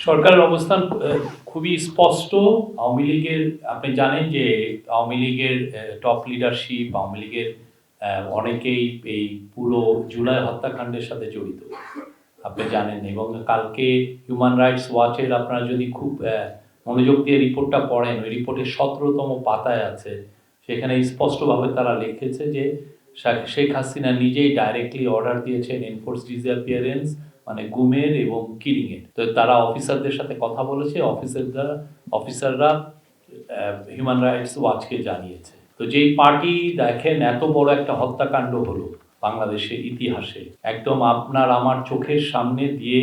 সরকারের অবস্থান খুবই স্পষ্ট। আওয়ামী লীগের, আপনি জানেন যে আওয়ামী লীগের টপ লিডারশিপ, আওয়ামী লীগের অনেকেই এই পুরো জুলাই হত্যাকাণ্ডের সাথে জড়িত, আপনি জানেন। এবং কালকে হিউম্যান রাইটস ওয়াচের আপনারা যদি খুব মনোযোগ দিয়ে রিপোর্টটা পড়েন, ওই রিপোর্টের 17তম পাতায় আছে, সেখানে স্পষ্টভাবে তারা লিখেছে যে শেখ হাসিনা নিজেই ডাইরেক্টলি অর্ডার দিয়েছেন এনফোর্স ডিসঅ্যাপিয়ারেন্স, মানে গুমের এবং কিলিংয়ের। তো তারা অফিসারদের সাথে কথা বলেছে, অফিসাররা হিউম্যান রাইটস ওয়াচকে জানিয়েছে। তো যেই পার্টি দেখেন এত বড় একটা হত্যাকাণ্ড হলো বাংলাদেশের ইতিহাসে, একদম আপনার আমার চোখের সামনে দিয়ে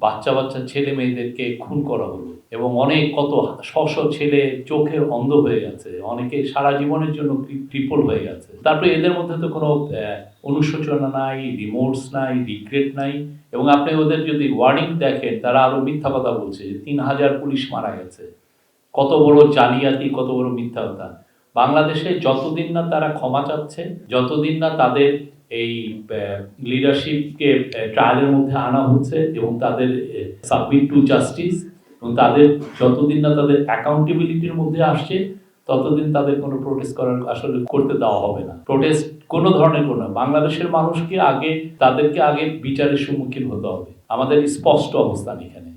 বাচ্চা বাচ্চা ছেলে মেয়েদেরকে খুন করা হলো, এবং অনেক কত শত ছেলে চোখের অন্ধ হয়ে গেছে, অনেকে সারা জীবনের জন্য ক্রিপল হয়ে গেছে। তারপরে এদের মধ্যে তো কোনো অনুশোচনা নাই, রিমোর্স নাই, রিগ্রেট নাই। এবং আপনি ওদের যদি ওয়ার্নিং দেখেন, তারা আরো মিথ্যা কথা বলছে যে 3000 পুলিশ মারা গেছে। কত বড় জালিয়াতি, কত বড় মিথ্যা কথা। বাংলাদেশে যতদিন না তারা ক্ষমা চাচ্ছে, যতদিন না তাদের এই লিডারশিপকে ট্রায়ালের মধ্যে আনা হচ্ছে এবং তাদের সাবমিট টু জাস্টিস, এবং তাদের যতদিন না তাদের অ্যাকাউন্টেবিলিটির মধ্যে আসছে, ততদিন তাদের কোনো প্রোটেস্ট করার আসলে করতে দেওয়া হবে না। প্রোটেস্ট কোনো ধরনের কোনো, বাংলাদেশের মানুষকে আগে, তাদেরকে আগে বিচারের সম্মুখীন হতে হবে। আমাদের স্পষ্ট অবস্থান এখানে।